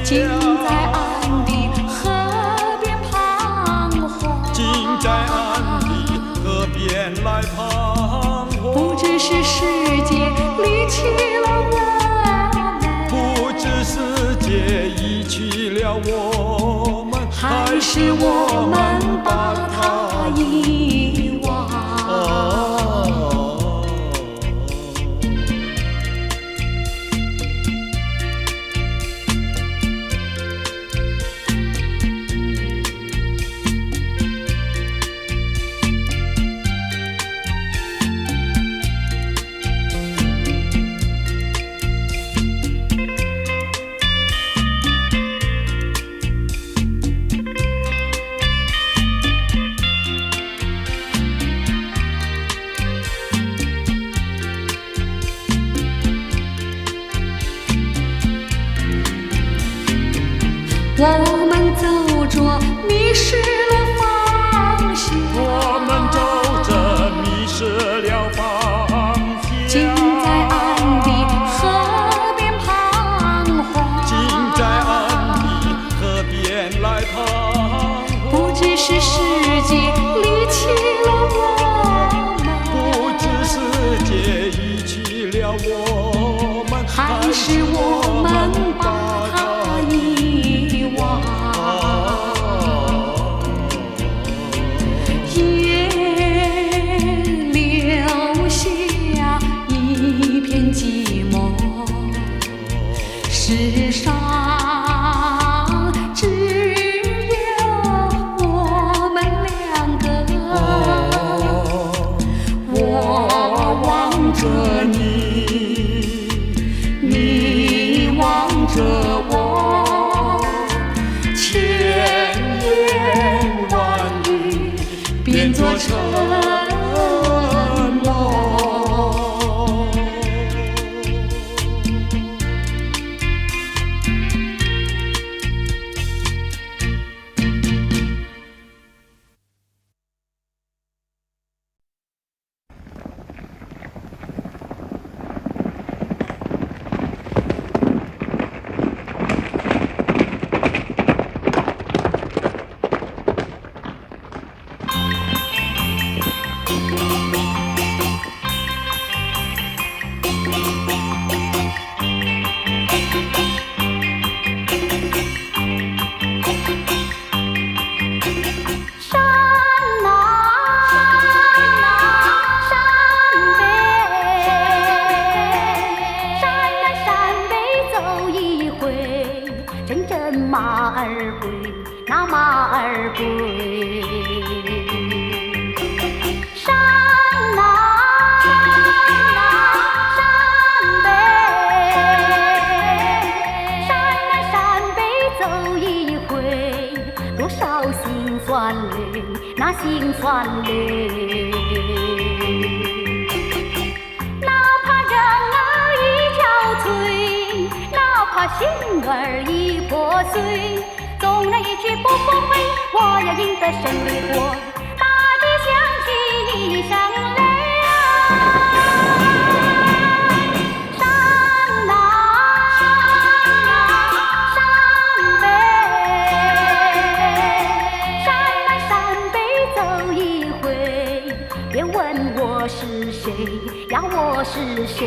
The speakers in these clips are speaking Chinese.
竟在岸的河边彷徨，竟在岸的河边来彷徨。不知是世界离弃了我们，不知世界遗弃了我们，还是我们把它遗忘。我们走着迷失了方向，我们走着迷失了方向，竟在岸的河边彷徨，竟在岸的河边来彷徨。不知是世界离弃了我们，不知世界遗弃了我们，还是我们把它遗忘。也留下一片寂寞，世上只有我们两个。我望着你，你望着我，千言万语变作沉默。马儿归，那马儿归。山南山北，山南山北走一回，多少辛酸泪，那辛酸泪。哪怕人儿已憔悴，哪怕心儿已破碎，纵然一去不复回，我要赢得胜利过。大地响起一声雷啊！山南山北，山南山北走一回，别问我是谁呀，我是谁？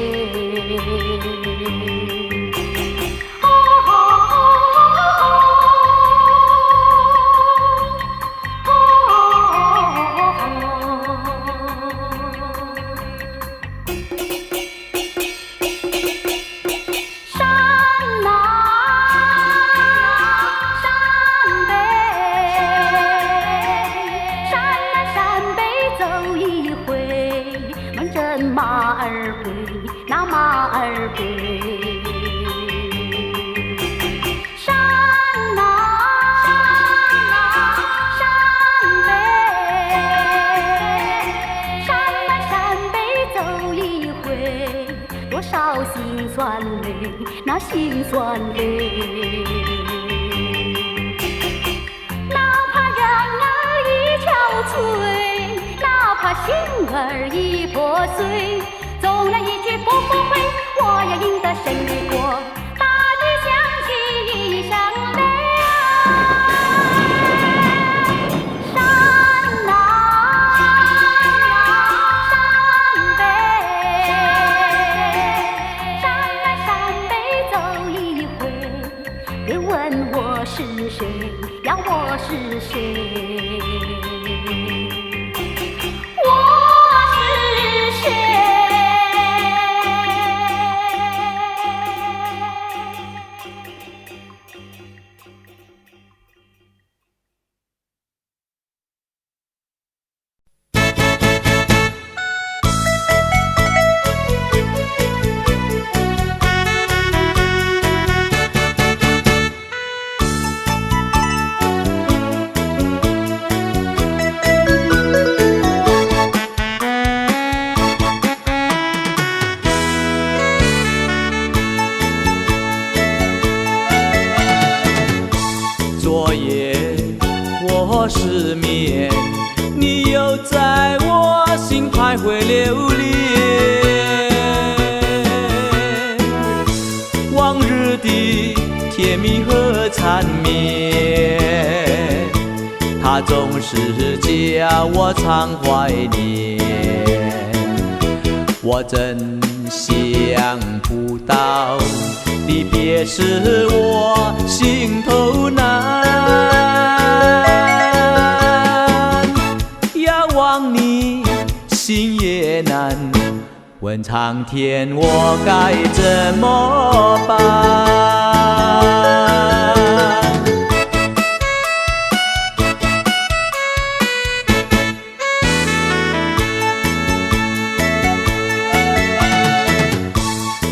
马儿归，那马儿归。山南山北，山南山北走一回，多少辛酸泪，那辛酸泪。哪怕人儿已憔悴，哪怕心儿已破碎，纵然一去不复回，我要赢得胜利过。大地响起一声问我是谁呀？我是谁？我是谁？昨夜我失眠，你又在我心徘徊流连。往日的甜蜜和缠绵，它总是叫我常怀念。我真想不到离别时我心头难，要忘你心也难，问苍天我该怎么办？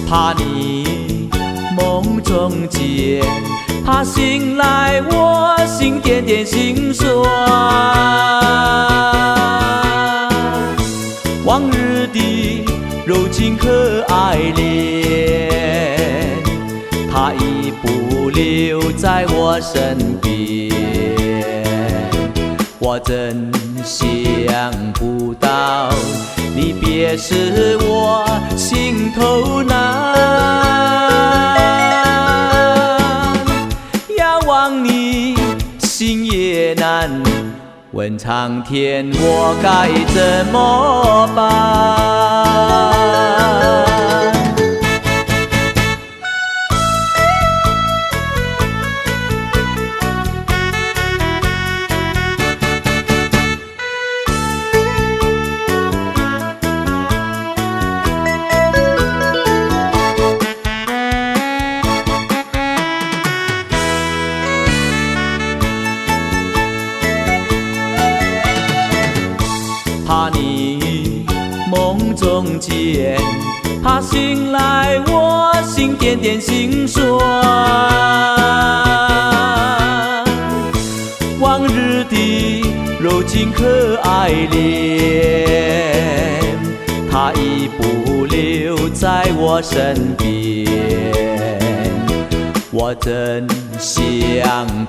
怕你梦中见，怕醒来我心点点心酸。往日的柔情和爱恋，它已不留在我身边。我真想不到离别时我心头难，要忘你心也难，问苍天我该怎么办？怕你梦中见，怕醒来我心点点心酸。往日的柔情和爱恋，它已不留在我身边。我真想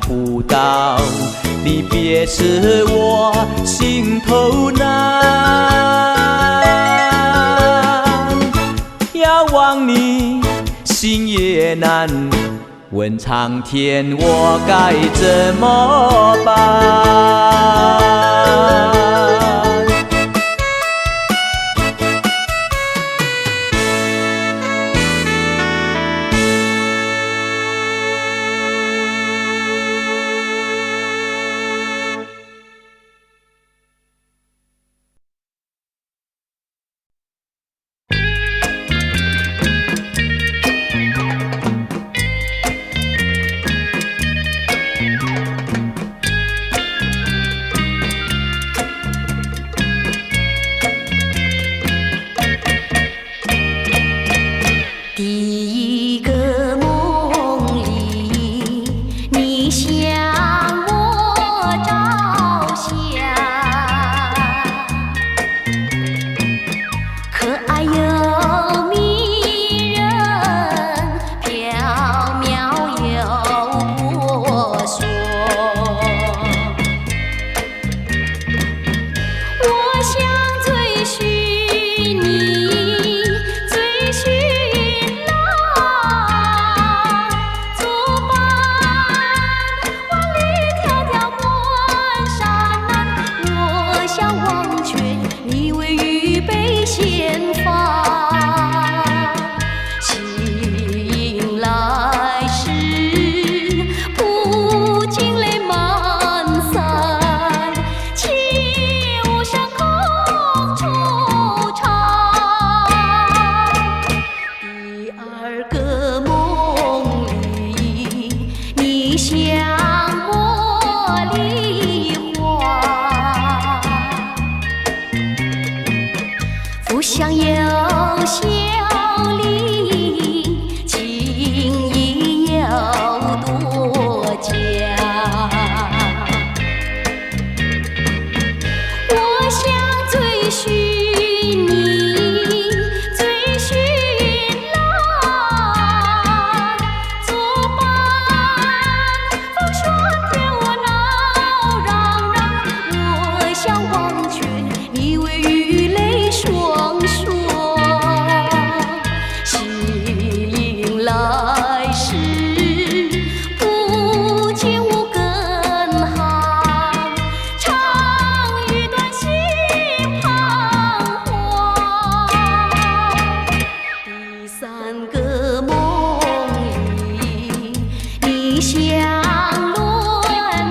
不到离别时我心头难，要忘你心也难，问苍天我该怎么办？像茉莉花，福享又笑里，情谊有多佳。我想追寻你，追寻来作伴，风霜天我闹嚷嚷，我想忘却你为雨泪双双，醒来时不见无根行，长与短心彷徨。第三个梦里，你相论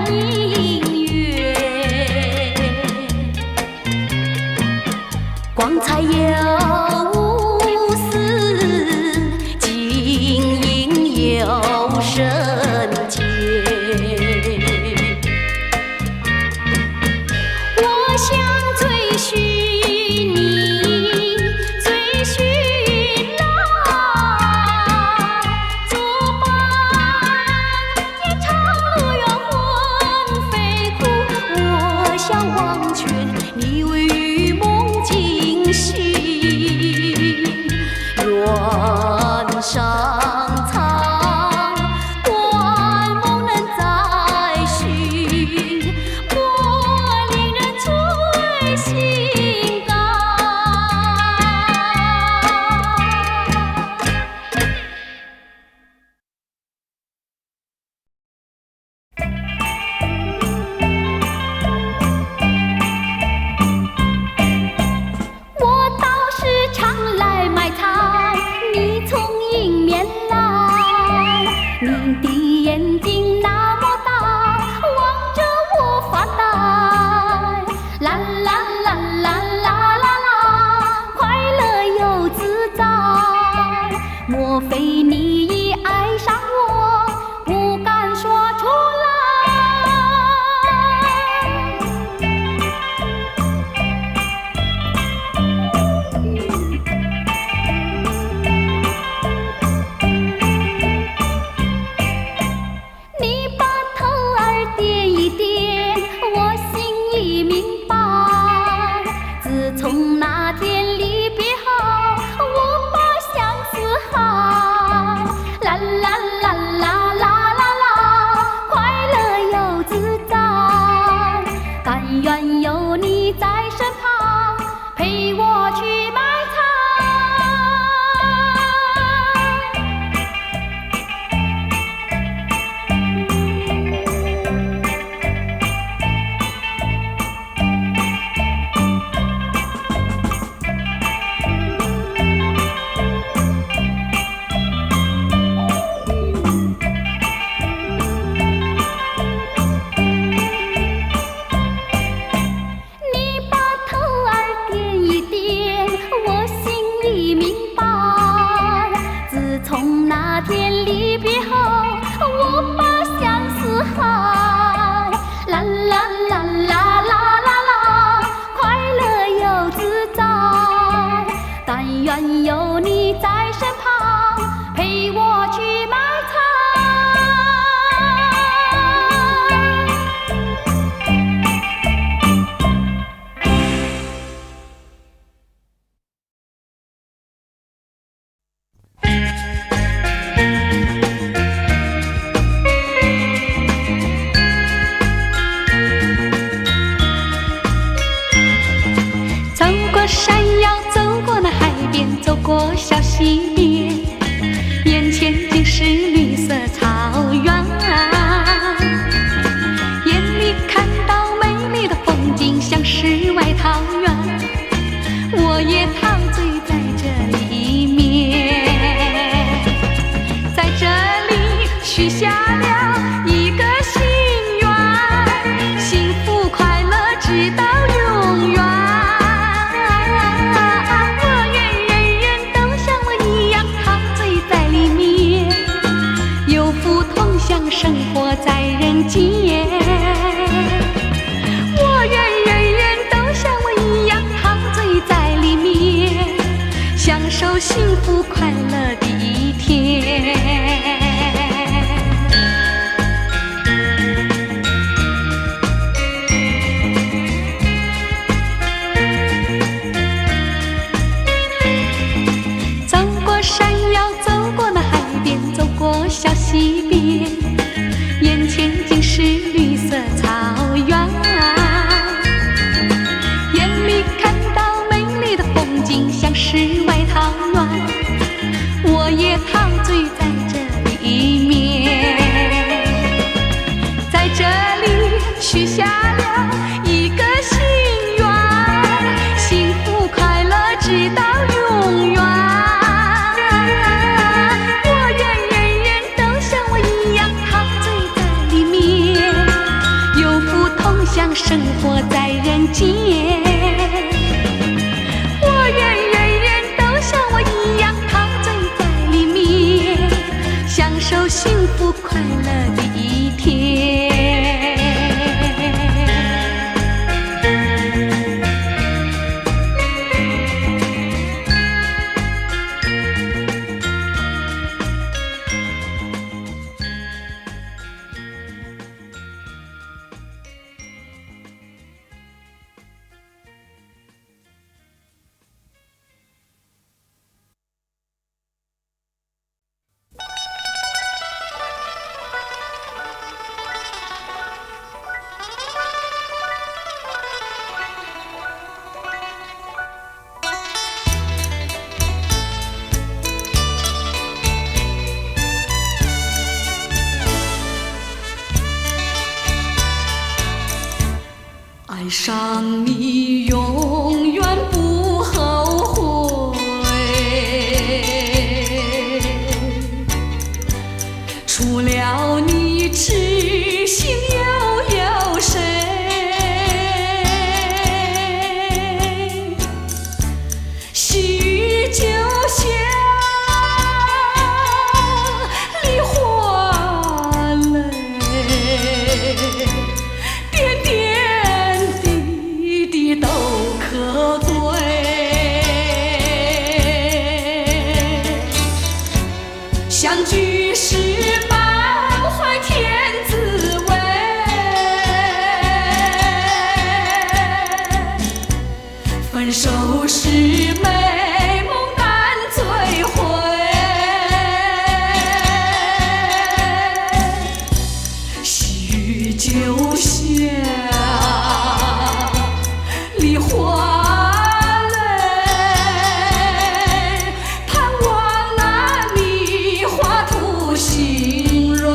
明月，光彩又无私，晶莹又圣洁。我想追寻你，追寻来作伴，天长路远魂飞苦，我想忘却你为与梦惊醒，愿上苍断梦能再续，莫令人催心肝。我倒是常来买菜，你从迎面来，你的眼睛那么大，望着我发呆。啦啦啦啦啦啦啦，快乐又自在。莫非你已爱上我，不敢说出来？你把头儿点一点，我心已明白。自从那天离别后，我把相思海。啦啦啦啦啦啦啦，快乐又自在。但愿有你在身旁，陪我去买菜。你把头儿点一点，我心里明白。自从那天离别后，我把相思海。啦啦啦啦啦啦啦，快乐又自在。但愿有你在身旁，陪我去买菜。走过山腰，走过那海边，走过小溪边，眼前尽是绿色草原，眼里看到美丽的风景，像世外桃源，我也陶醉在这里面，在这里许下了一个心愿，幸福快乐直到永远。我愿人人都像我一样陶醉在里面，有福同享。享生活在人间。我愿人人都像我一样陶醉在里面，享受幸福快乐的一天。小溪边，眼前尽是绿色草原，眼里看到美丽的风景，像世外桃源。我也陶醉在这里面，在这里许下了一个心愿，幸福快乐直到永远。生活在人间，我愿人人都像我一样陶醉在里面，享受幸福快乐的一天。爱上你永远不后悔，除了你痴心又有谁？细雨就像梨花泪，点点都可贵，相聚时满怀甜滋味，分手时美梦难追回，细雨就像梨花泪，盼望那梨花吐新蕊。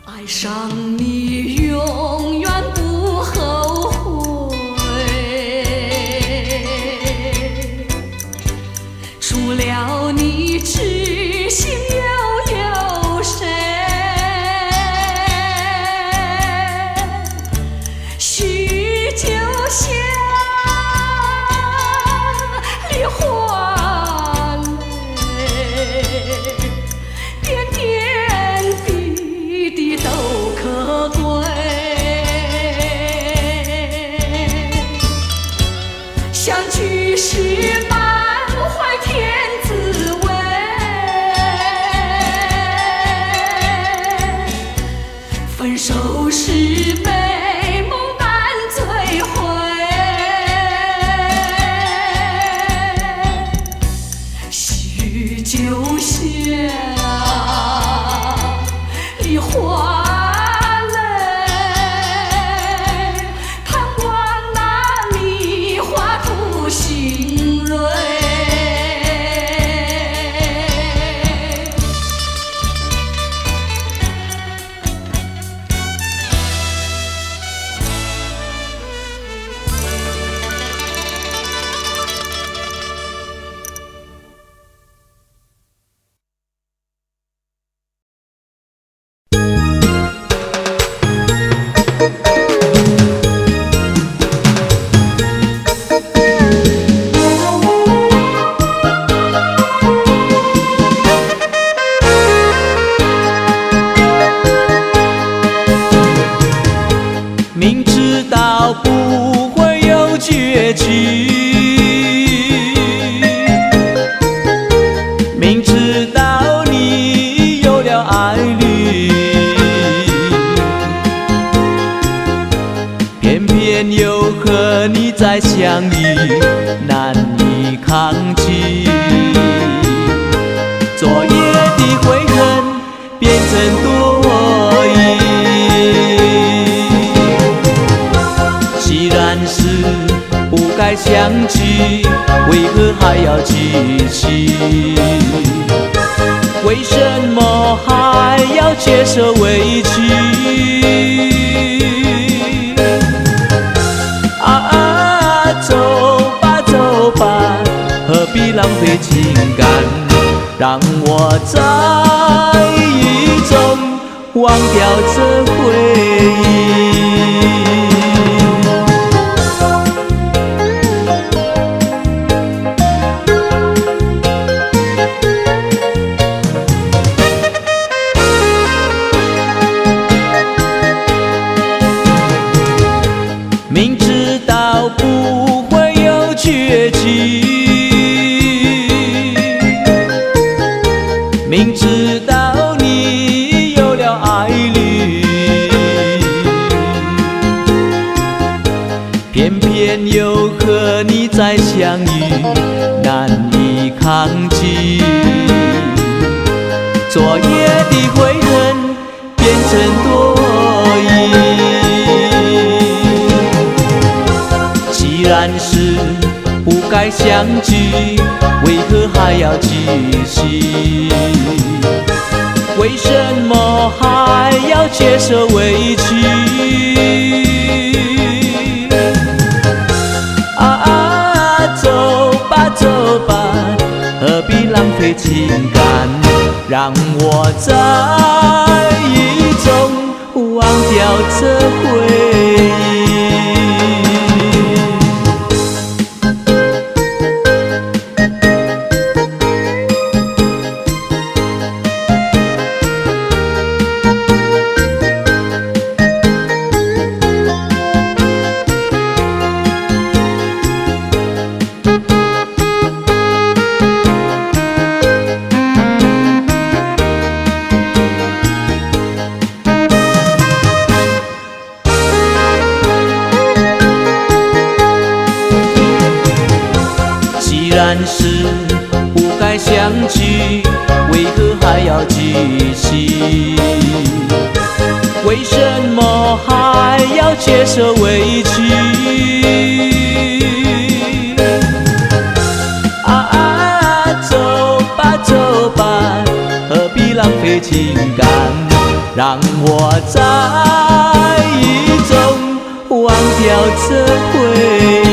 爱上你永远不后悔，除了你痴心又有谁？细雨就像梨花泪，点点滴滴都可贵，相聚时满怀甜滋味，分手时美梦难追回，细雨就像梨花泪，盼望那梨花吐新蕊。道不会有绝期，明知道你有了爱侣，偏偏又和你再相遇，难以抗拒。昨夜的悔恨变成多疑，既然是不该相聚，为何还要继续？为什么还要接受委屈？走吧走吧，何必浪费情感？让我在雨中忘掉这回忆。明知道不会有绝期，明知道你有了爱侣，偏偏又和你再相遇，难以抗拒。昨夜的悔恨变成多疑，既然是不该相聚，为何还要继续？为什么还要接受委屈？走吧走吧，何必浪费情感？让我在雨中忘掉这回忆。既然是不该相聚，为何还要继续？为什么还要接受委屈？走吧走吧，何必浪费情感？让我在雨中忘掉这回忆。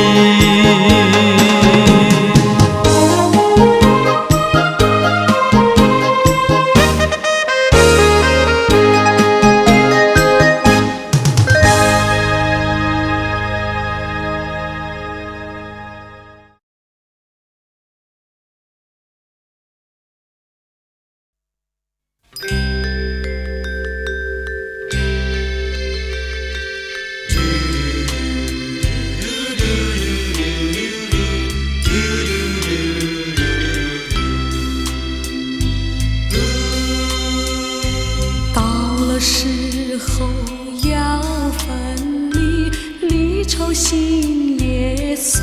时候要分离，离愁心也碎。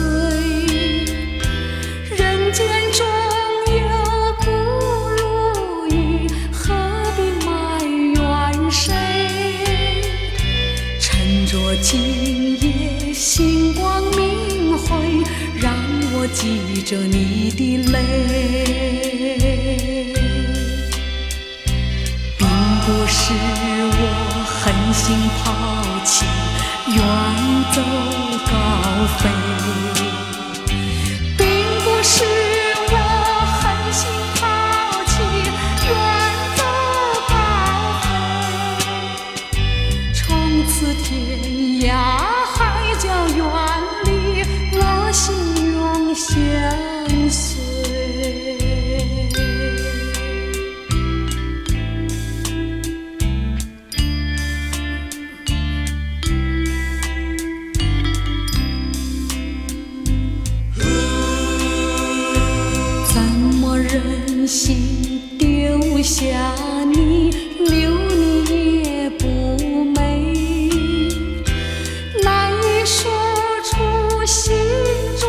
人间中有不如意，何必埋怨谁？趁着今夜星光明辉，让我记着你的泪。不是我狠心抛弃，远走高飞，并不是我狠心抛弃，远走高飞。从此天涯海角远离，我心永相随。下你，留你也不美。难以说出心中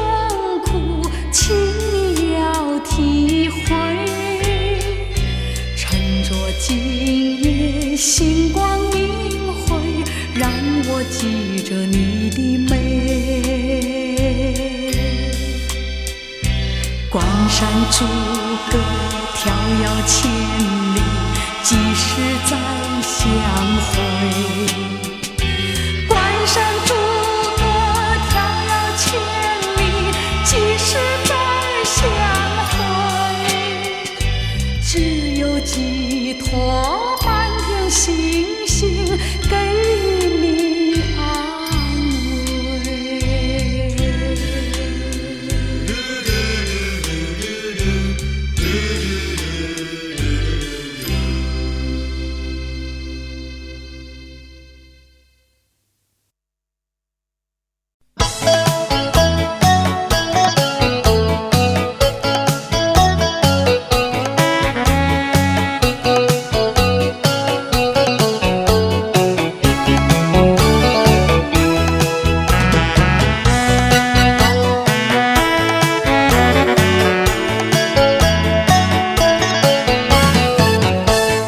苦，请你要体会。趁着今夜星光明辉，让我记着你的美。关山逐歌迢遥千里，几时再相会？关山逐歌迢遥千里，几时再相会？只有寄托满天星星给你安慰。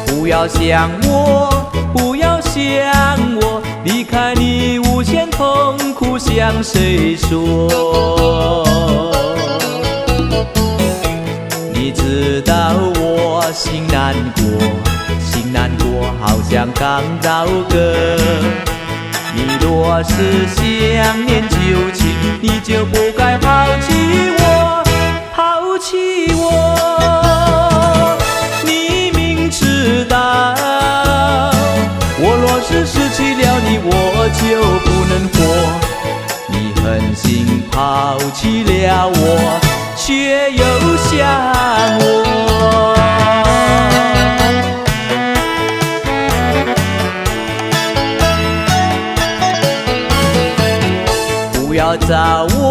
不要想我，不要想我，离开你无限痛苦向谁说？你知道我心难过，心难过好像刚到歌。你若是想念旧情，你就不该抛弃我，抛弃我。你明知道，我若是失去了你，我就不能活。你狠心抛弃了我，却又想我。不要找我，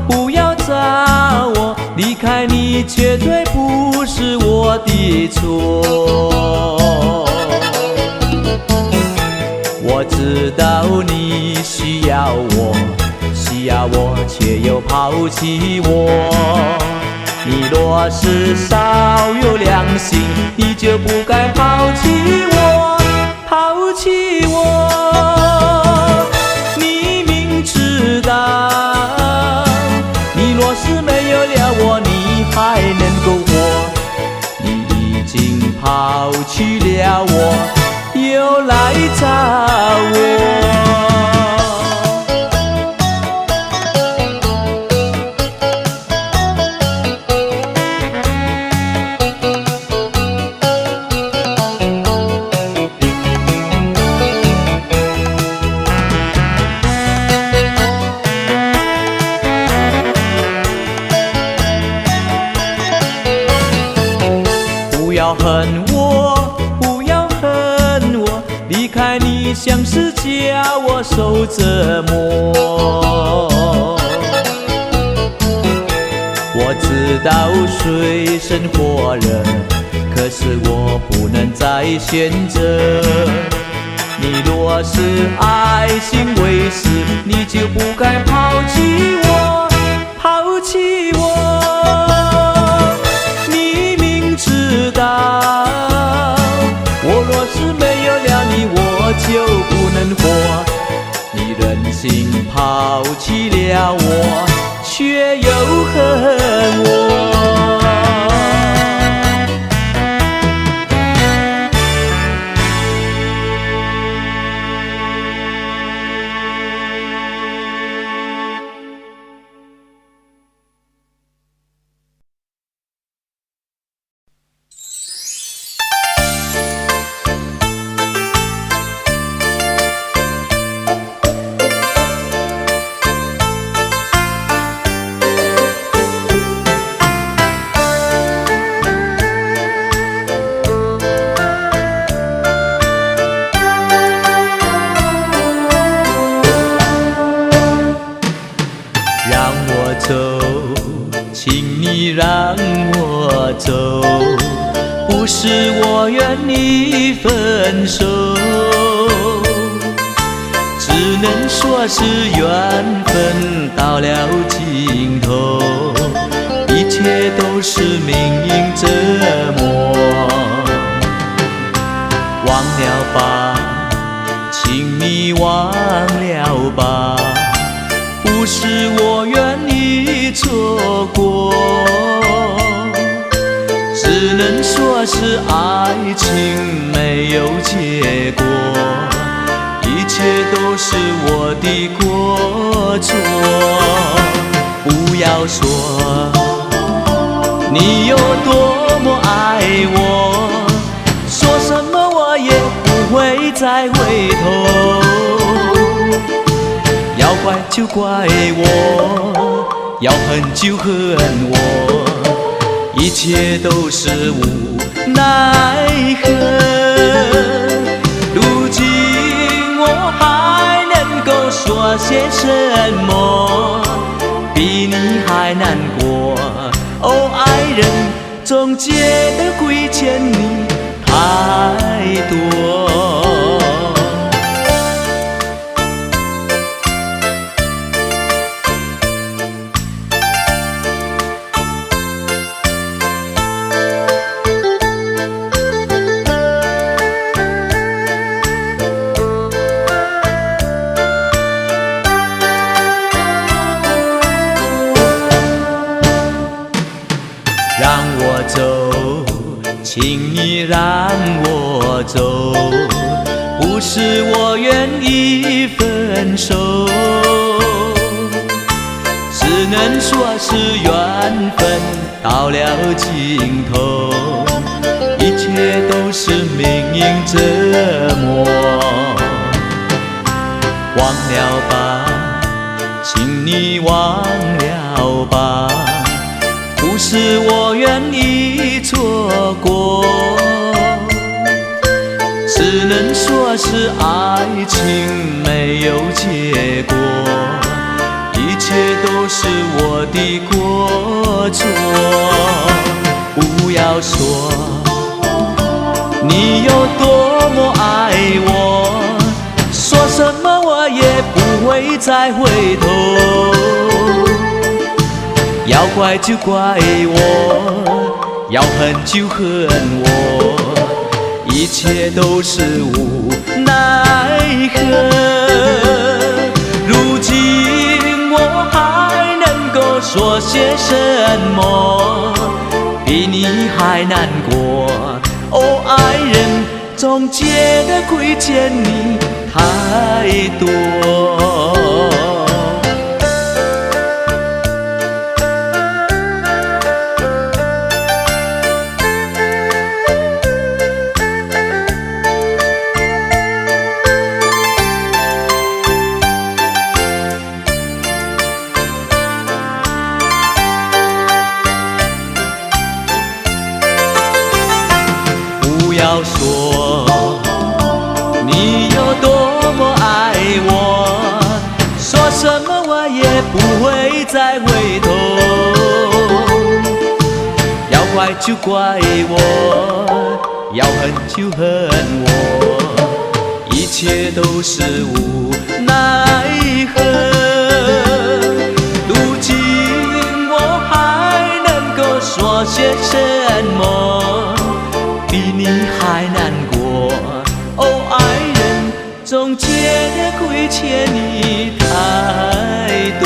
不要找我，离开你绝对不是我的错。我知道你需要我，需要我却又抛弃我。你若是少有良心，你就不该抛弃我，抛弃我。你明知道，你若是没有了我，你还能够活。你已经抛弃了我，又来找我。不要恨我，不要恨我，离开你像是叫我受折磨。我知道水深火热，可是我不能再选择。你若是爱心为实，你就不该抛弃我，抛弃我。你明知道，我若是没有了你，我就不能活。你忍心抛弃了我，却又恨我。让我走，不是是我愿你分手，只能说是缘分到了尽头，一切都是命运折磨。忘了吧，请你忘了吧，不是我愿你错过，只能说是爱情没有结果，一切都是我的过错。不要说你有多么爱我，说什么我也不会再回头。要怪就怪我，要恨就恨我，一切都是无奈何。如今我还能够说些什么，比你还难过。哦，爱人，总觉得亏欠你太多。让我走，请你让我走，不是我愿意分手，只能说是缘分到了尽头，一切都是命运折磨。忘了吧，请你忘了吧，不是我愿你错过，只能说是爱情没有结果，一切都是我的过错。不要说你有多么爱我，说什么我也不会再回头。要怪就怪我，要恨就恨我，一切都是无奈何。如今我还能够说些什么，比你还难过。哦，爱人，总觉得亏欠你太多。不要说你有多么爱我，说什么我也不会再回头。要怪就怪我，要恨就恨我，一切都是无奈何。如今我还能够说些什么，比你还难过。哦，爱人，总觉得亏欠你太多。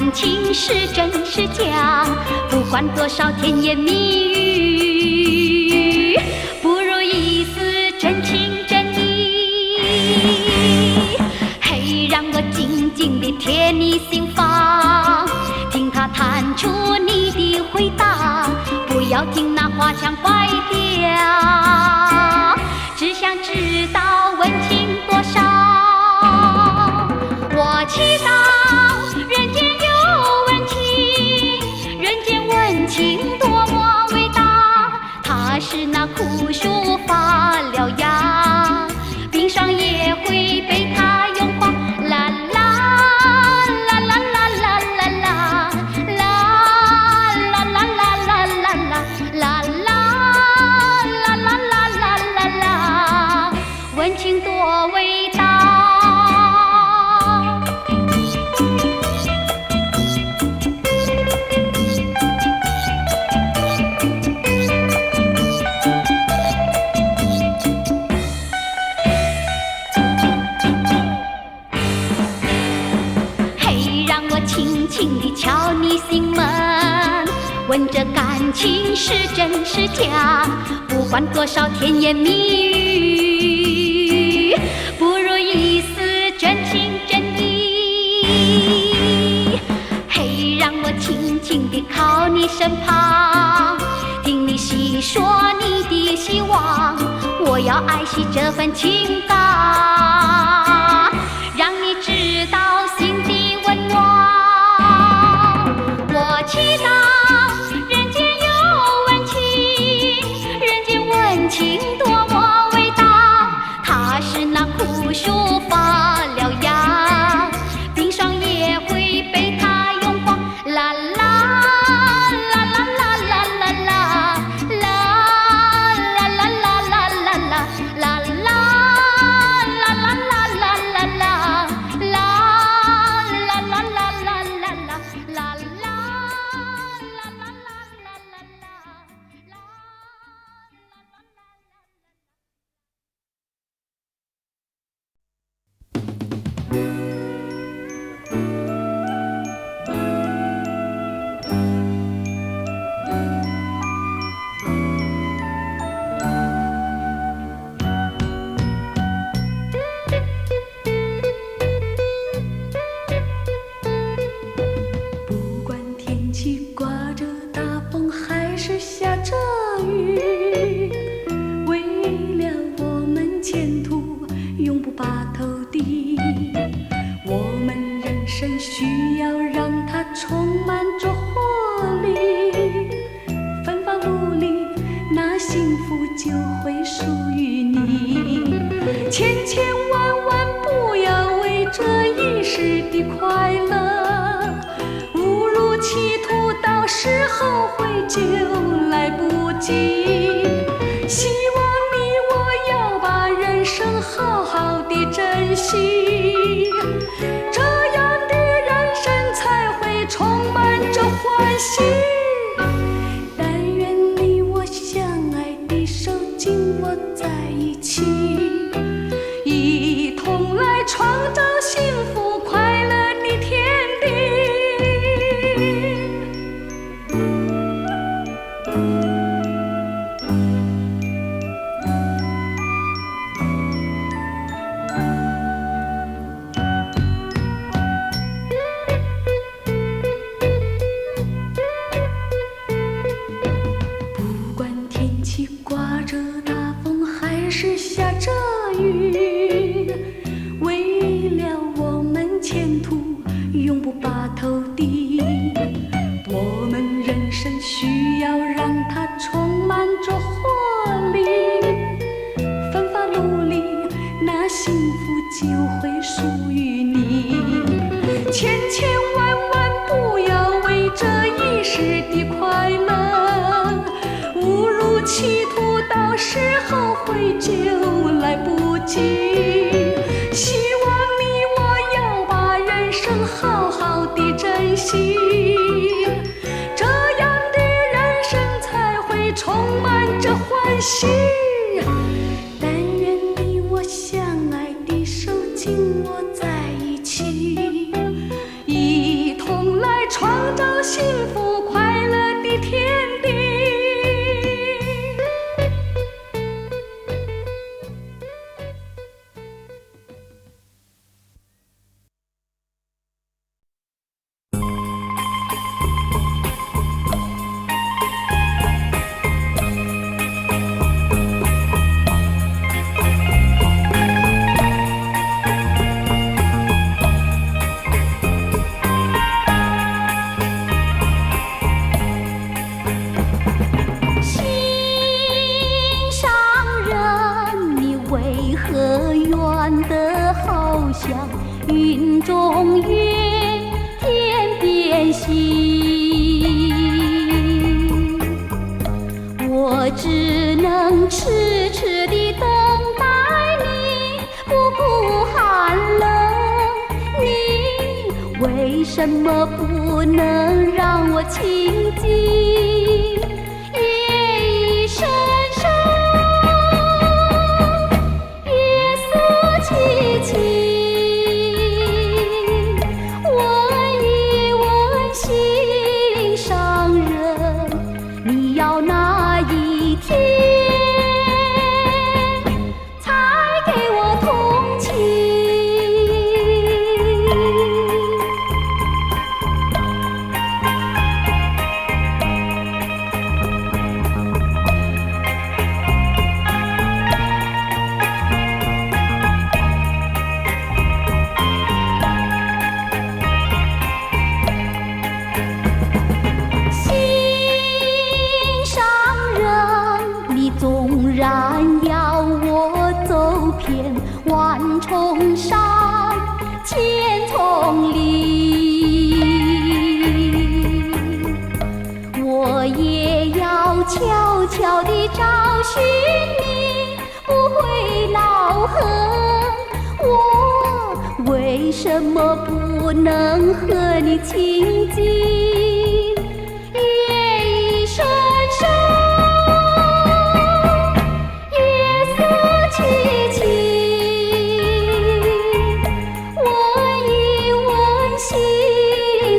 感情是真是假，不管多少甜言蜜语，不如一丝真情真意。嘿，让我静静地贴你心房，听他弹出你的回答，不要听那花腔怪调，只想知道温情多少。我祈祷人间有温情，人间温情多么伟大，它是那枯树发了芽，冰霜也会被它融化。啦啦啦啦啦啦啦啦啦啦啦啦啦啦啦啦啦啦，温情多伟大。轻轻地敲你心门，问这感情是真是假，不管多少甜言蜜语，不如一丝真情真意。嘿，让我轻轻地靠你身旁，听你细说你的希望，我要爱惜这份情感，让你知道心底温暖。我祈祷人间有温情，人间温情多么伟大，它是那枯树发了芽，冰霜也会被它融化。啦啦啦啦啦啦啦啦啦啦啦啦啦啦啦啦但愿你我相爱的手紧握在一起，一同来到幸福快乐的天地。云中月，天边星，我只能痴痴地等待你，不顾寒冷。你为什么不能让我亲近？夜已深深，月色凄凄。悄悄地找寻你，不会恼恨。我为什么不能和你亲近？夜已深深，月色凄凄。我已问心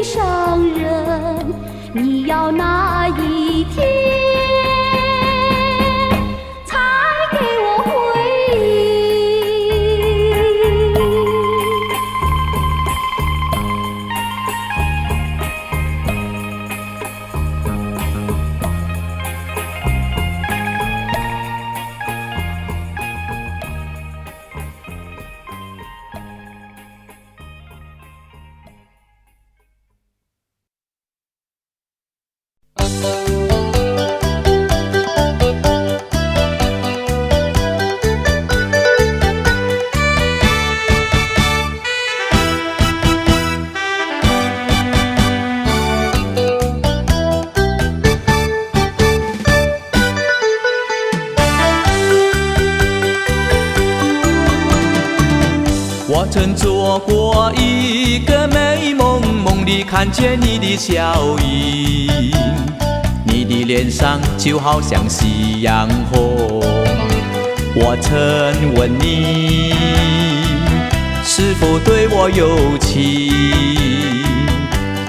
上人，你要哪一天？我曾做过一个美梦，梦里看见你的笑影，你的脸上就好像夕阳红。我曾问你是否对我有情，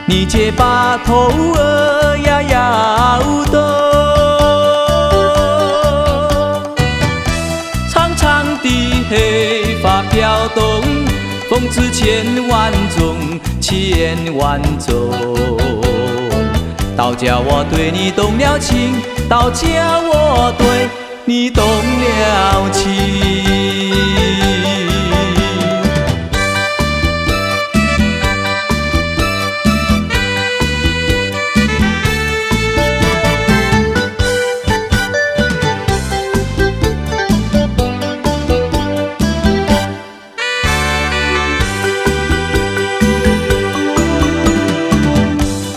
你却把头儿摇动，长长的黑发飘动，风姿千万种，千万种。倒叫我对你动了情，倒叫我对你动了情。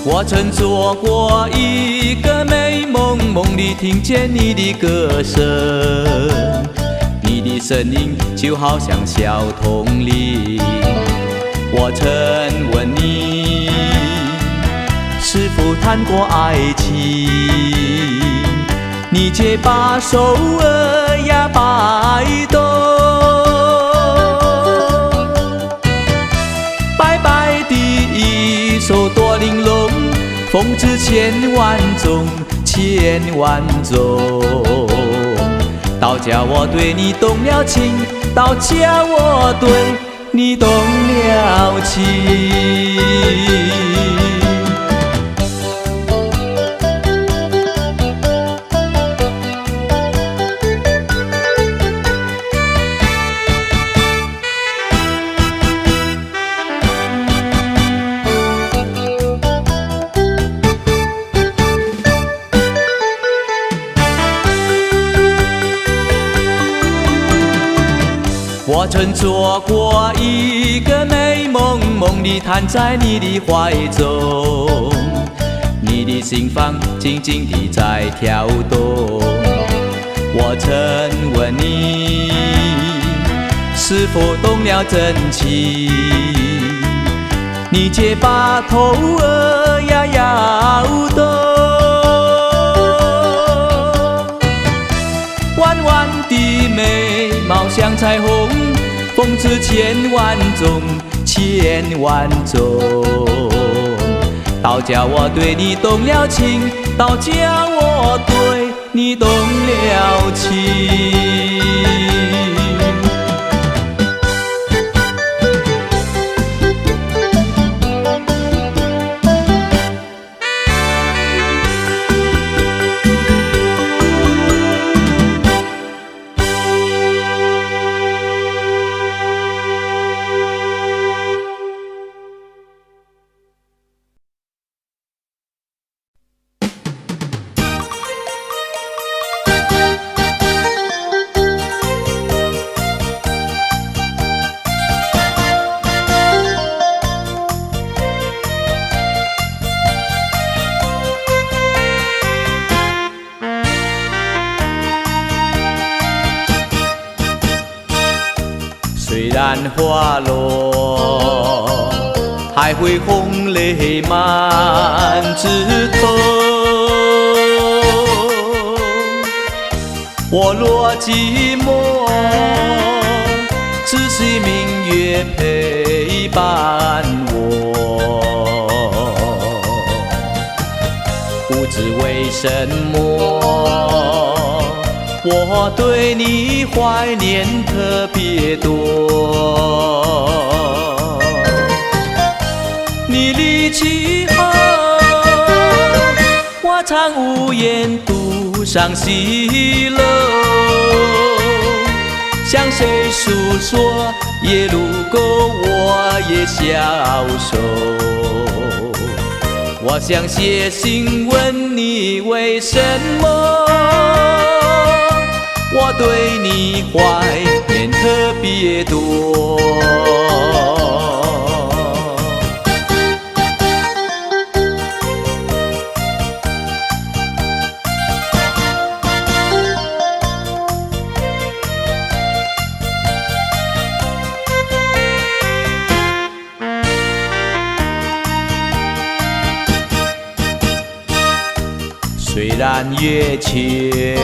我曾做过一个美梦，梦里听见你的歌声，你的声音就好像小铜铃。我曾问你是否谈过爱情，你却把手儿摆动，白白的一手多玲珑，奉旨千万种，千万种。倒叫我对你动了情，倒叫我对你动了情。我曾做过一个美梦，梦里躺在你的怀中，你的心房静静地在跳动。我曾问你是否动了真情，你却把头儿摇摇动。弯弯的眉毛像彩虹，奉旨千万种，千万种。倒叫我对你动了情，倒叫我对你动了情。虽然花落，还会红泪满枝头。我若寂寞，只是明月陪伴我。不知为什么，我对你怀念特别多。你离去后，我常无言独上西楼，向谁诉说？夜路过我也消瘦。我想写信问你为什么，我对你怀念特别多。虽然越切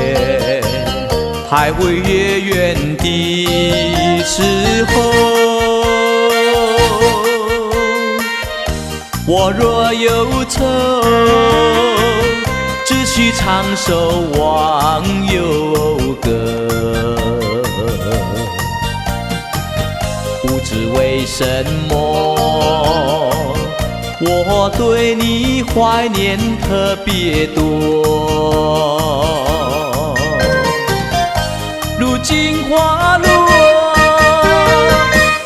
还会越远的时候，我若有愁，只需唱首忘忧歌。不知为什么，我对你怀念特别多。如今花落，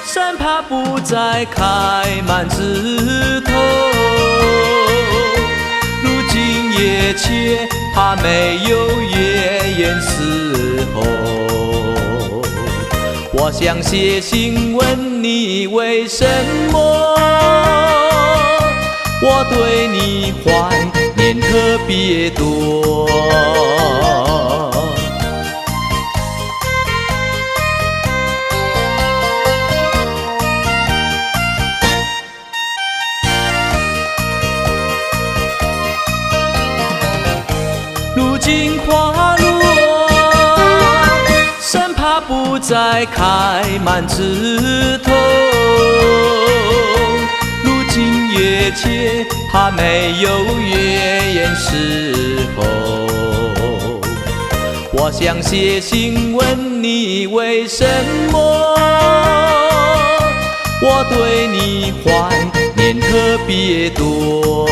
山爬不再开满枝头。如今夜切怕没有月圆时候。我想写信问你为什么，我对你怀念特别多。如今花落，山爬不再开满枝头。如今越切，怕没有月圆时候。我想写信问你为什么，我对你怀念特别多。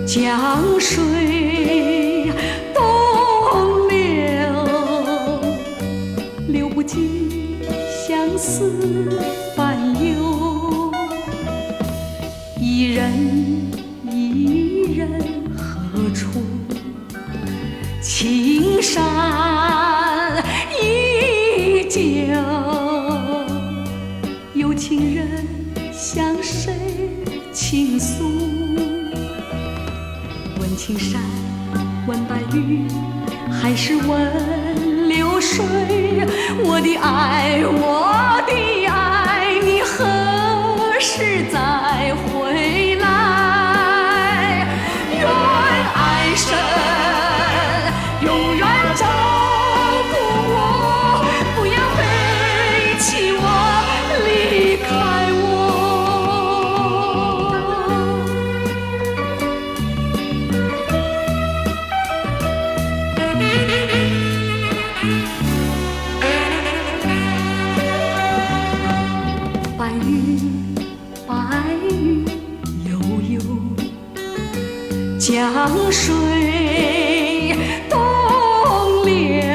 江水东流，流不尽相思烦忧。一人一人何处？青山依旧。有情人向谁倾诉？问青山，问白云，还是问流水？我的爱，我的爱，你何时再回来？愿爱神永远照顾我，不要背弃我，离开我。江水东流，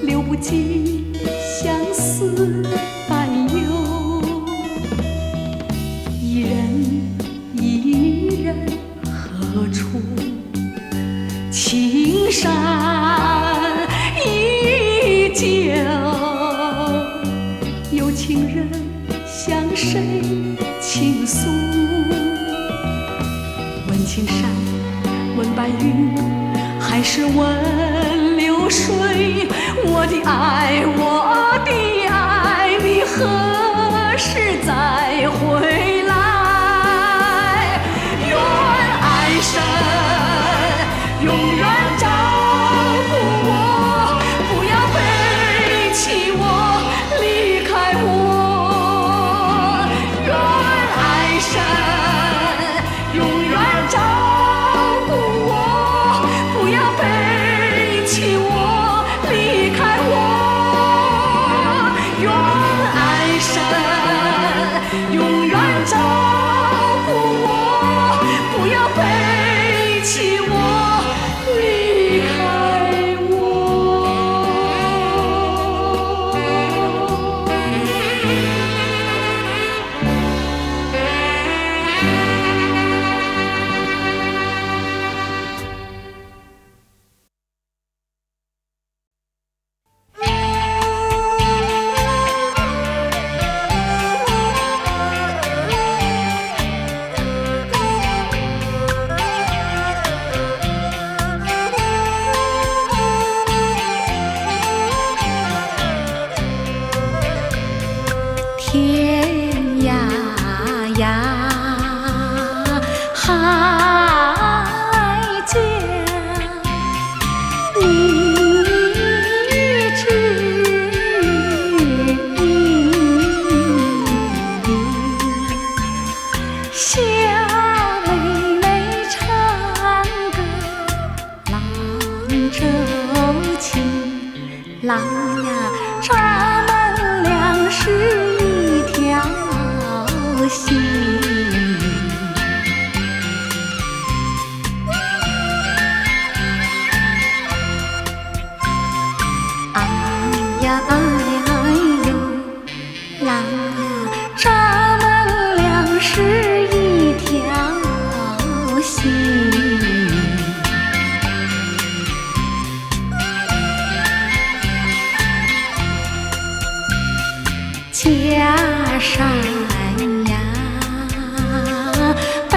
流不尽相思烦忧。一人一人何处？青山依旧。有情人向谁倾诉？问青山，问白云，还是问流水？我的爱，我的爱，你何时再回来？愿爱神永远照顾我，不要背弃我，离开我。愿爱神永远照顾我，不要背弃我，离开我。愿爱神永远照顾我，不要背弃我，离开我。天涯呀，海角，你知小妹妹唱歌，郎舟情，郎呀，咱们俩是一条心。哎呀哎呦，郎呀，咱们俩是一条心。家山呀，北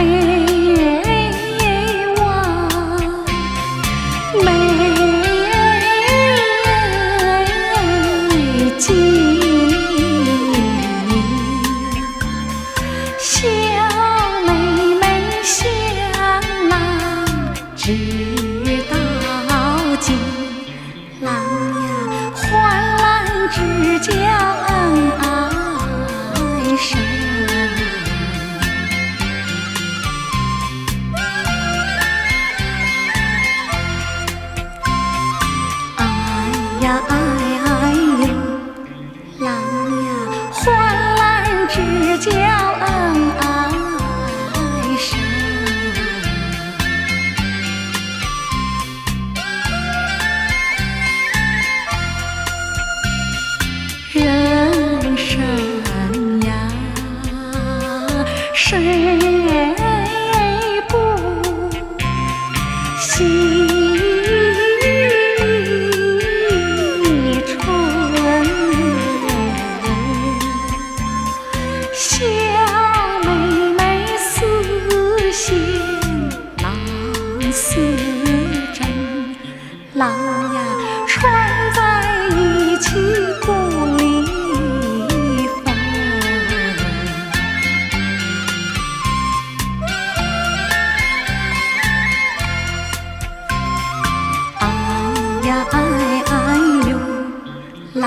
望美景，小妹妹向郎知道尽，郎呀，患难之交恩爱深。哎呀哎呦，郎呀，患难之交恩爱深。人生呀，谁不惜春？小妹妹丝线郎丝针，郎呀，穿在一起不离分。哎呀哎呦，郎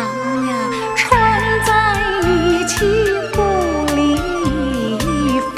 呀，穿在一起不离分。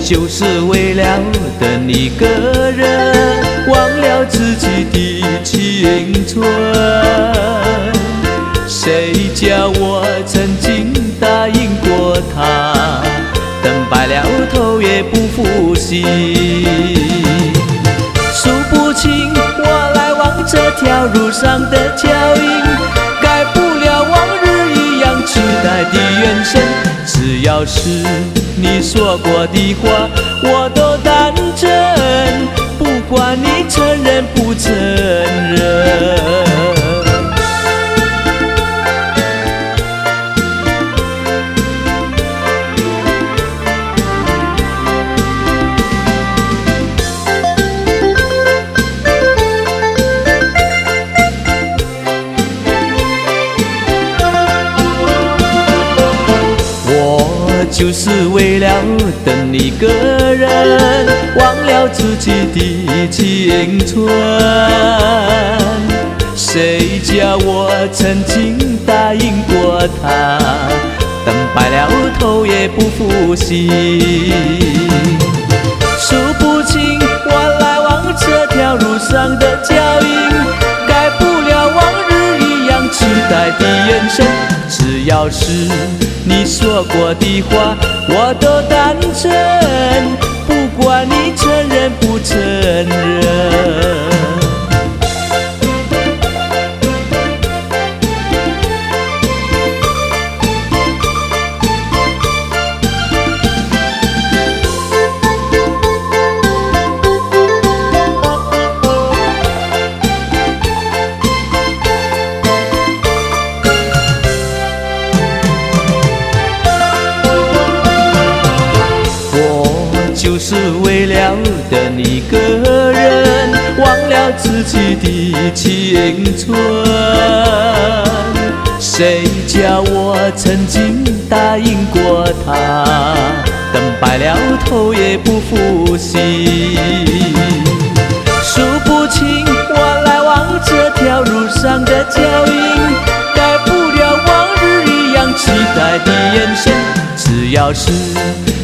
就是为了等一个人，忘了自己的青春。谁叫我曾经答应过他，等白了头也不负心。数不清我来往这条路上的脚印，改不了往日一样期待的眼神。只要是你说过的话，我都当真，不管你承认不承认。就是为了等一个人，忘了自己的青春。谁叫我曾经答应过他，等白了头也不负心。数不清我来往这条路上的脚印，改不了往日一样期待的眼神。只要是你说过的话，我都当真，不管你承认不承认。就是为了等一个人，忘了自己的青春。谁叫我曾经答应过他，等白了头也不负心。数不清我来往这条路上的脚印，改不了往日一样期待的眼神。只要是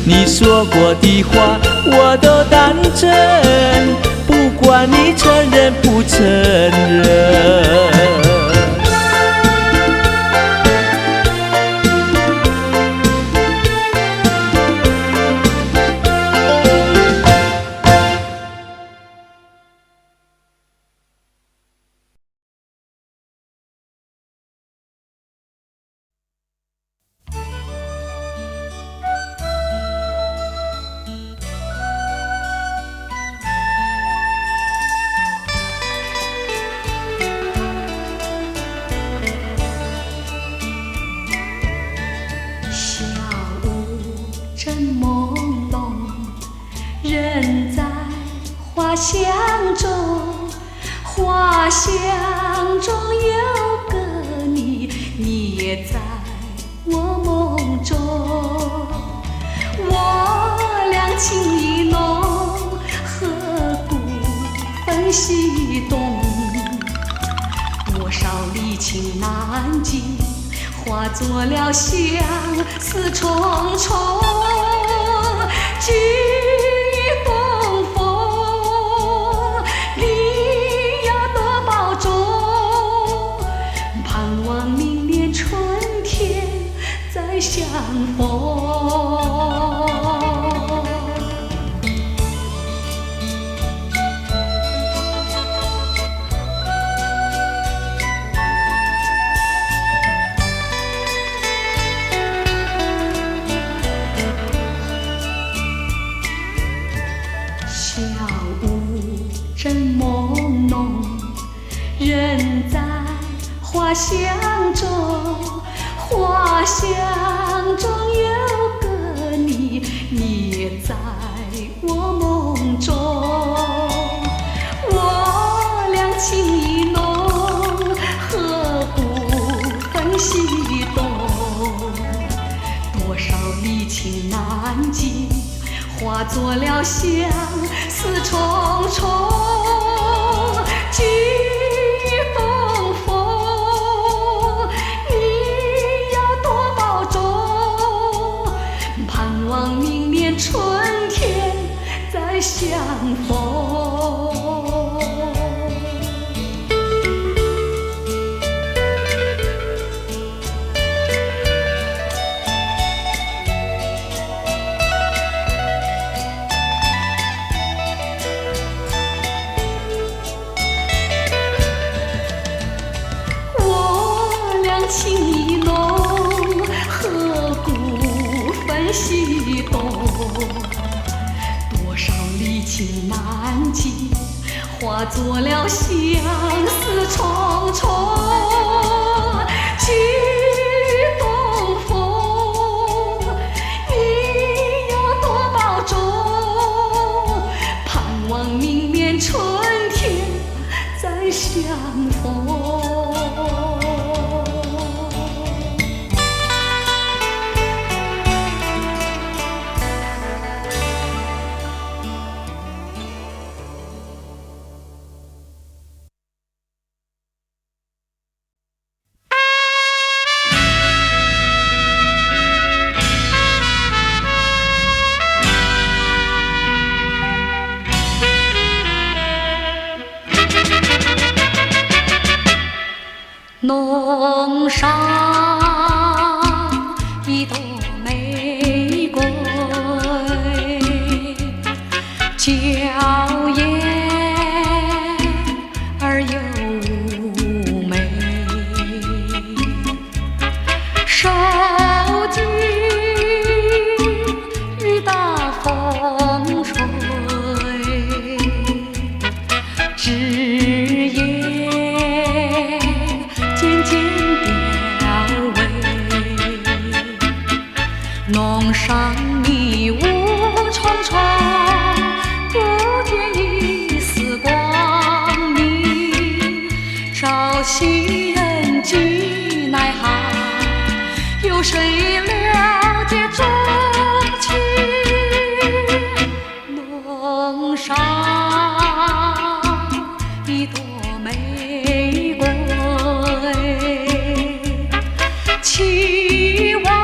你说过的话，我都当真，不管你承认不承认。花香中，花香中有个你，你也在我梦中。我俩情意浓，何故分西东？多少离情难尽，化作了相思重重。相逢，小屋正朦胧，人在花香中。花香中有个你，你也在我梦中。我俩情意浓，何不分西东？多少离情难尽，化作了相思重重。春天情难尽，化作了相思重重。季东风，你要多保重，盼望明年春天再相逢。弄上一朵玫瑰，娇艳而又妩媚，受尽雨打风吹，枝叶弄上迷雾重重，不见一丝光明。朝夕人迹奈何，有谁了解衷情？弄上一朵玫瑰，期望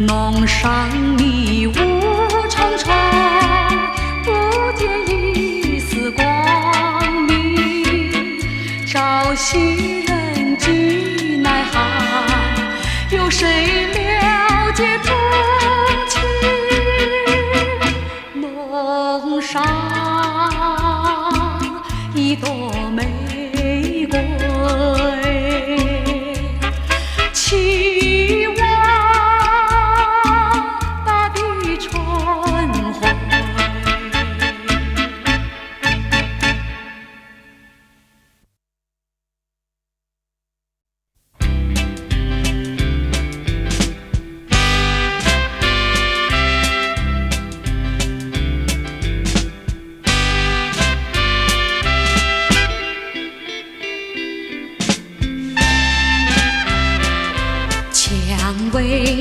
弄上迷雾重重，不见一丝光明。朝夕人迹奈何，有谁了解衷情？弄上一朵玫瑰，期望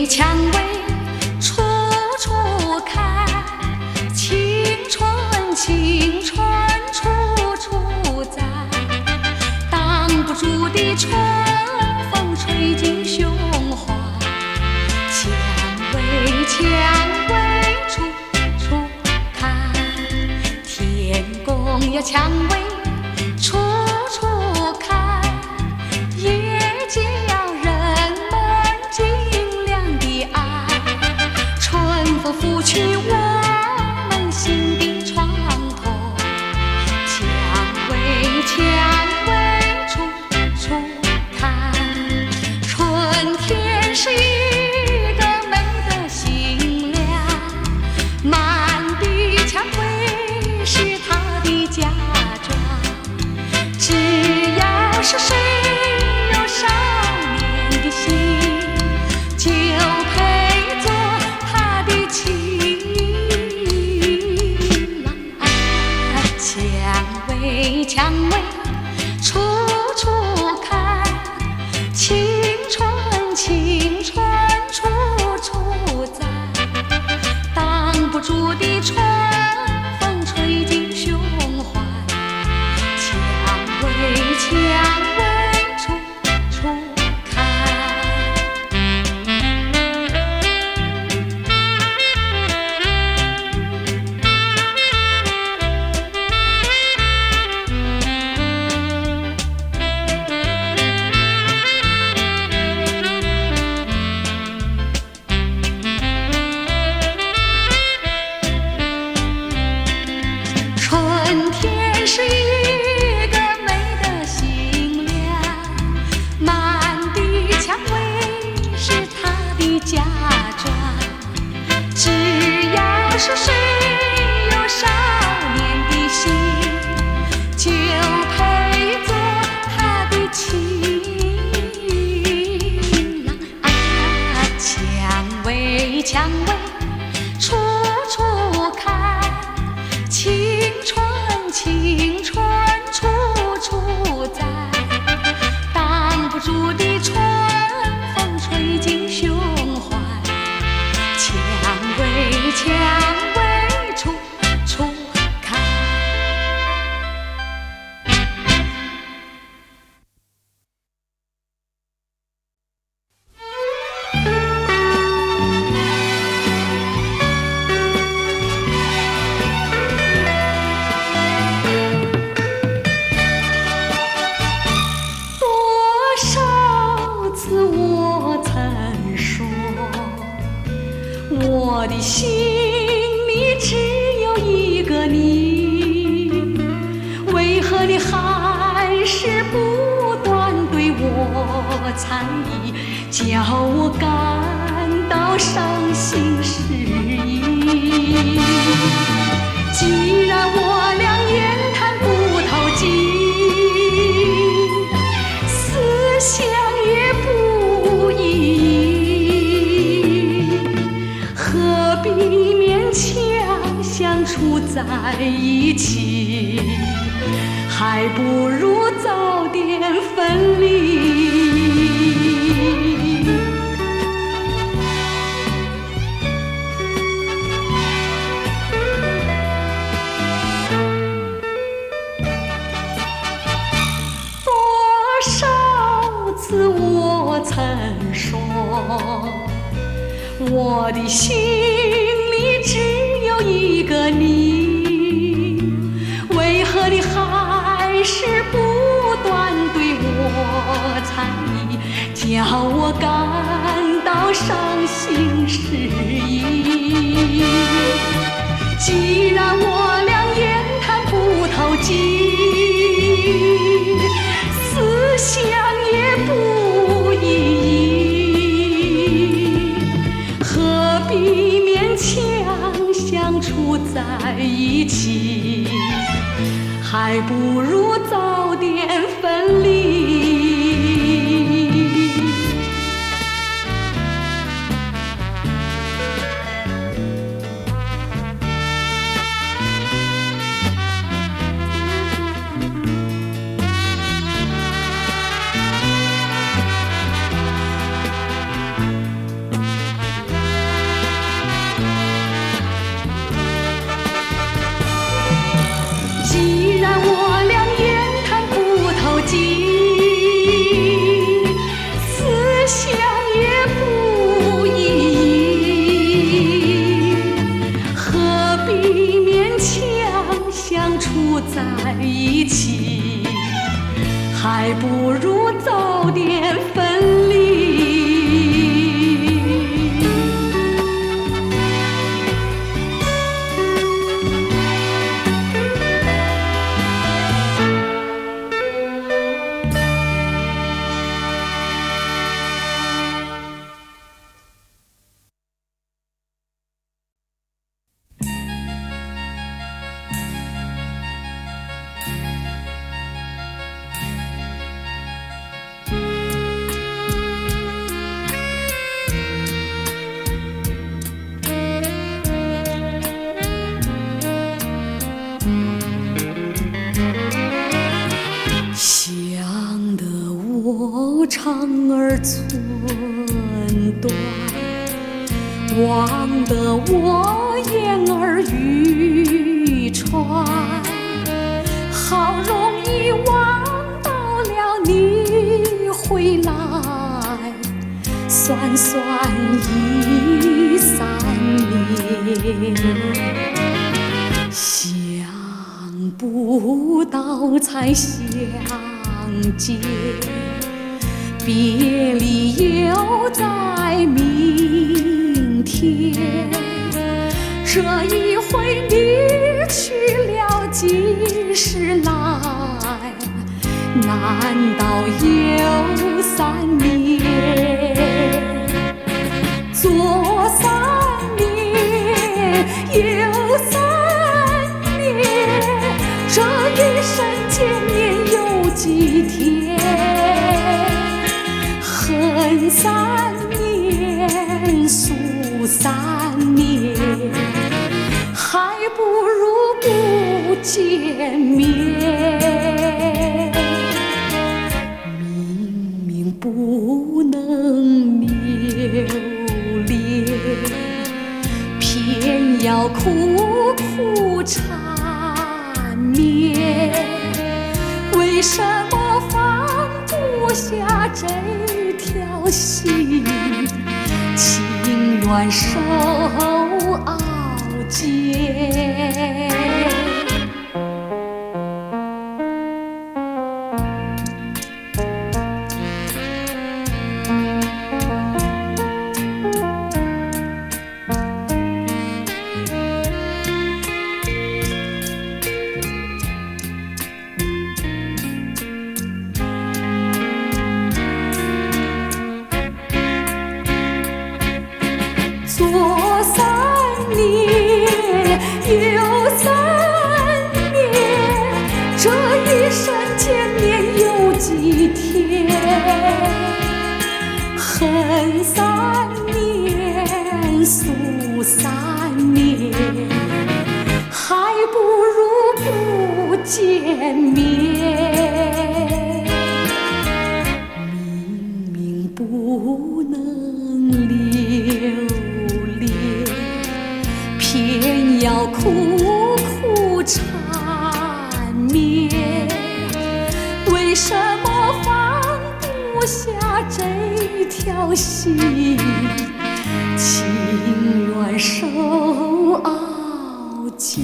蔷薇处处开，青春青春处处在，挡不住的春风吹进胸怀。蔷薇处处开，天公呀蔷薇处处开，也叫人们尽拂去我们心的伤痛。蔷薇处处开，春天是一个美的新娘，满地蔷薇是她的嫁妆。只要是谁有少家转。只要是谁有少年的心，就配做他的情郎啊！蔷薇，蔷薇，处处开，青春，青春，处处在。挡不住的春风吹进胸怀，蔷薇，蔷薇，处处开。多少次我曾说，我的心里只有一个你，为何你还是不断对我猜疑，叫我感到伤心失意？既然我俩言谈不投机，思想也不一，何必勉强相处在一起？还不如早点分离。多少次我曾说，我的心里只有一个你，为何你还是不断对我猜疑，叫我感到伤心失意？既然我俩言谈不投机，思想也不一，何必勉强相处在一起？还不如早点分离。既然我俩言谈不投机，思想也不一，何必勉强相处在一起？还不如早点分离。想得我肠儿寸断，忘得我言儿欲穿，好容易望到了你回来，算算已3年，想不到才相见，别离又在明天。这一回你去了几时来？难道有3年？恨3年，诉3年，还不如不见面。明明不能留恋，偏要苦苦缠绵。为什么放不下这条心？情愿受熬煎。左3年，右3年，这一生见面有几天？恨3年，诉3年，还不如不见面。明明不能留恋，偏要苦苦缠绵。为什么放不下这条心？情愿受熬煎。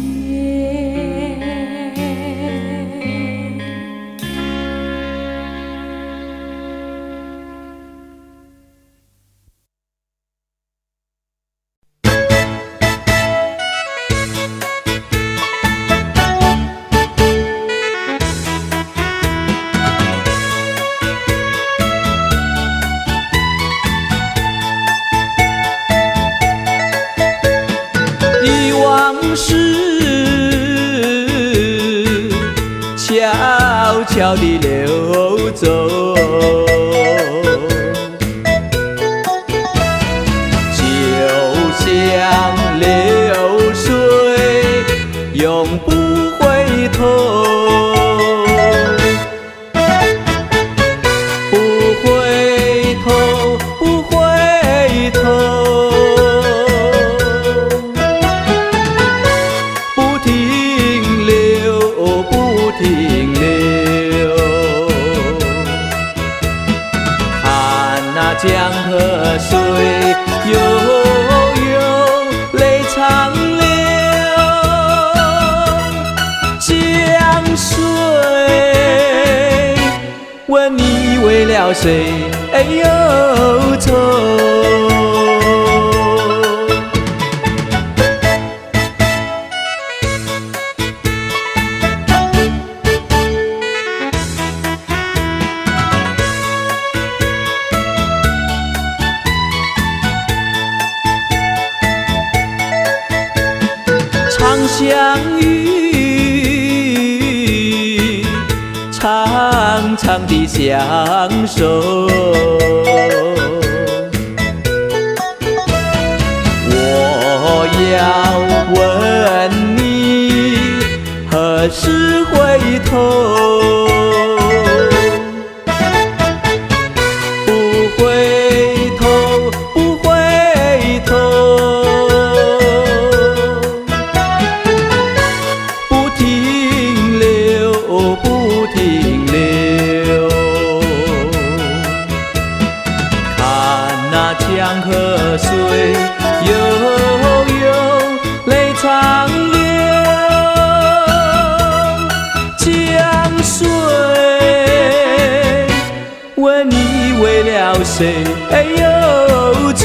忆往事悄悄地流走，就像流水永不回头。不回头，不回头，不停留，不停留。看那江河水悠悠，泪长流。江水问你为了谁忧愁？常相遇，长长的相守。我要问你，何时回头？不回头，不回头。不停留，不停留。看那江河水悠悠，泪长流。江水问你为了谁忧愁？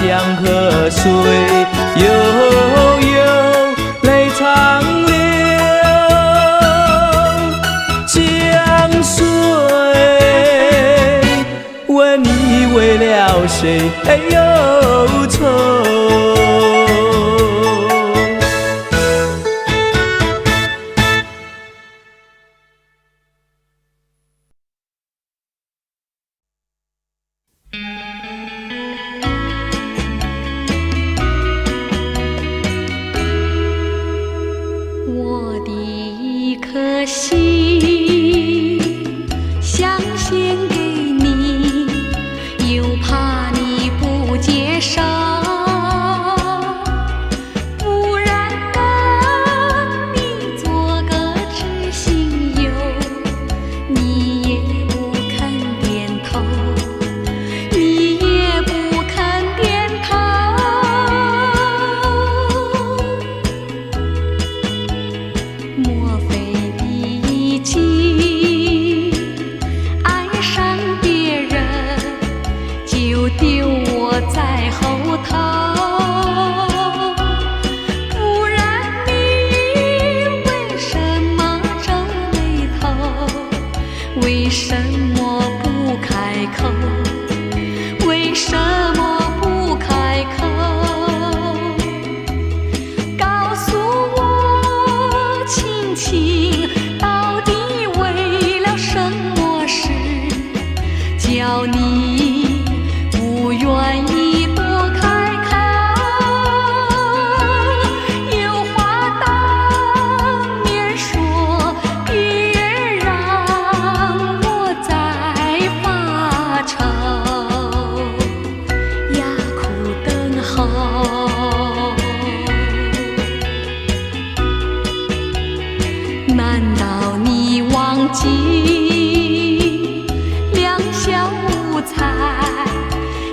江河水悠悠，泪长流。谁忧愁。我的一颗心想献给你，又怕你不接受，不然跟你做个知心友，你也不肯点头，你也不肯点头。莫非你已经爱上别人，就丢我在后头？不然你为什么皱眉头？为什么不开口？为什么不开口？告诉我，亲亲，到底为了什么事，叫你不愿意多开口？有话当面说，别让我再发愁呀，苦等候。难道你忘记两小无猜，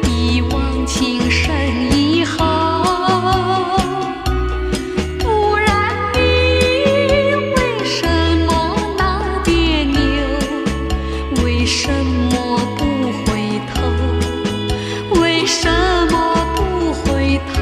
一往情深以后？不然你为什么闹别扭？为什么不回头？为什么不回头？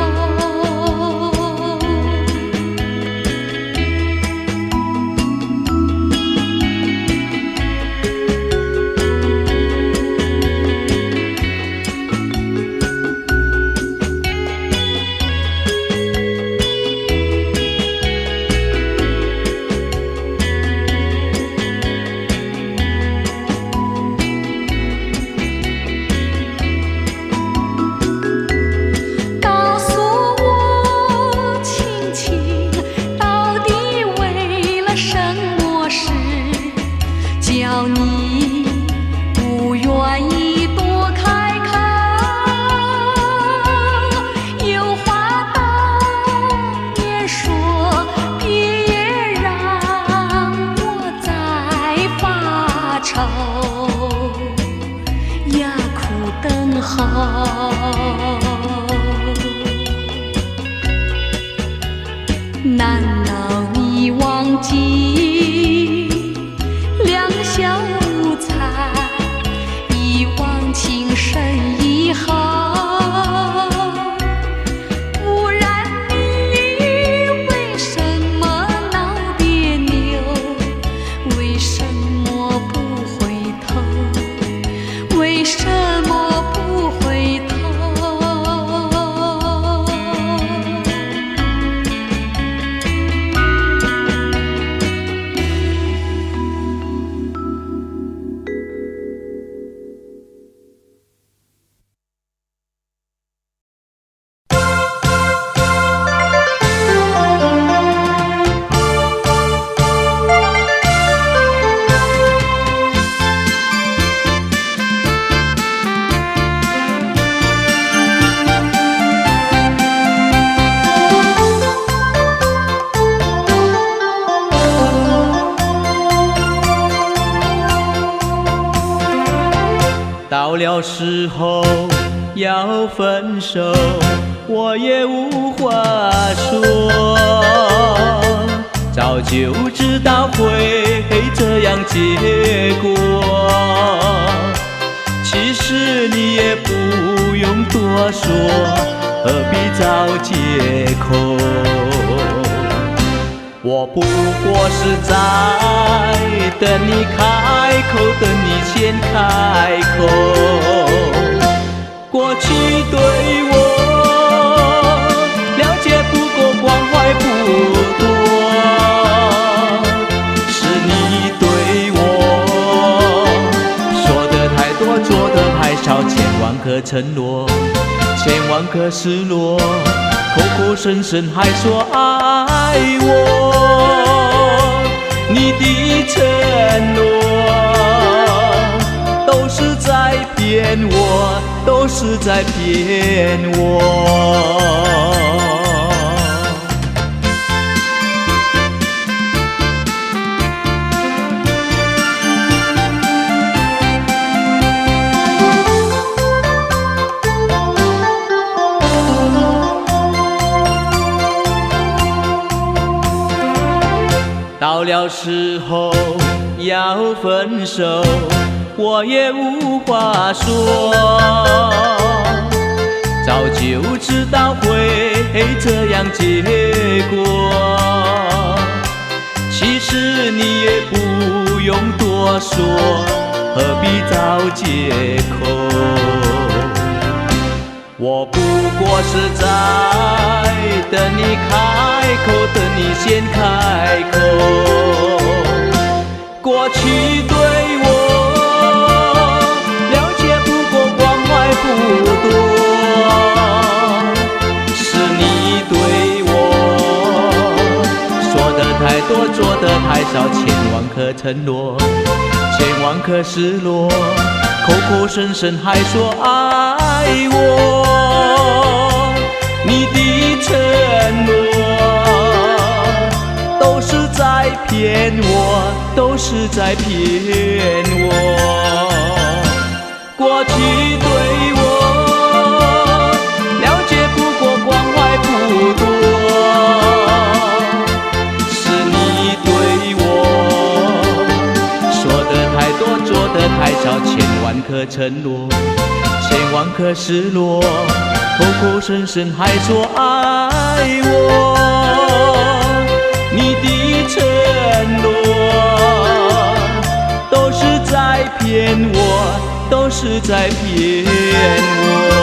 告诉我，亲亲，到底为了什么事，叫你不愿意多开口？有话当面说，别让我再发愁呀，苦等候。难道你忘记两小无猜，一往情深以后？不然你为什么闹别扭？为什么不回头？为什么不回头？到了时候要分手，我也无话说。早就知道会这样结果，其实你也不用多说，何必找借口？我不过是在等你开口，等你先开口。过去对我了解不够，关怀不多，是你对我说的太多，做的太少，千万个承诺，千万个失落，口口声声还说爱我，你的承诺都是在骗我，都是在骗我。到了时候要分手，我也无话说，早就知道会这样结果。其实你也不用多说，何必找借口？我不过是在等你开口，等你先开口。过去对我了解不够，关怀不多，是你对我说的太多，做的太少，千万个承诺，千万个失落，口口声声还说爱我，你的承诺都是在骗我，都是在骗我。过去对我了解不够，关怀不多，是你对我说的太多，做的太少，千万个承诺，千万个失落，口口声声还说爱我，你的承诺都是在骗我，都是在骗我。